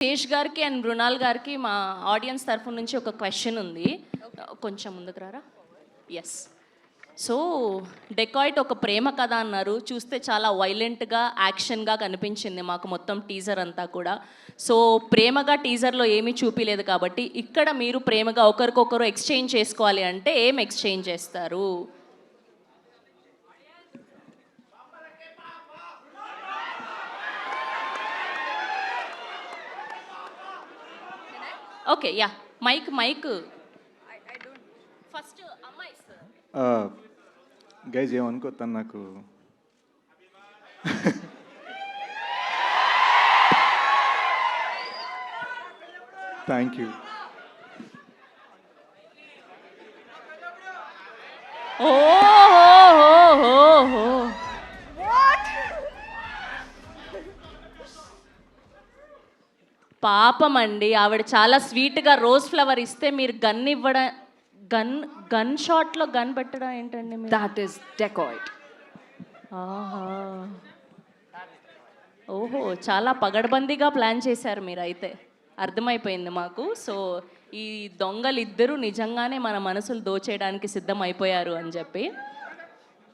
తేజ్ గారికి అండ్ మృణాల్ గారికి మా ఆడియన్స్ తరఫు నుంచి ఒక క్వశ్చన్ ఉంది. కొంచెం ముందుకు రారా. ఎస్. సో డెకాయిట్ ఒక ప్రేమ కథ అన్నారు. చూస్తే చాలా వైలెంట్గా యాక్షన్గా కనిపించింది మాకు మొత్తం టీజర్ అంతా కూడా. సో ప్రేమగా టీజర్లో ఏమీ చూపిలేదు కాబట్టి ఇక్కడ మీరు ప్రేమగా ఒకరికొకరు ఎక్స్చేంజ్ చేసుకోవాలి అంటే ఏం ఎక్స్చేంజ్ చేస్తారు? ఓకే, యా, మైక్ ఫస్ట్ అమ్మాయి సార్. గైజ్ ఏమనుకో, తను నాకు థ్యాంక్ యూ. ఓహో, పాపం అండి, ఆవిడ చాలా స్వీట్గా రోజ్ ఫ్లవర్ ఇస్తే మీరు గన్ ఇవ్వడం, గన్ షాట్లో గన్ పెట్టడం ఏంటండి? That is dacoit. ఆహా, ఓహో, చాలా పగడ్బందీగా ప్లాన్ చేశారు మీరు అయితే, అర్థమైపోయింది మాకు. సో ఈ దొంగలు ఇద్దరు నిజంగానే మన మనసులు దోచేయడానికి సిద్ధం అయిపోయారు అని చెప్పి.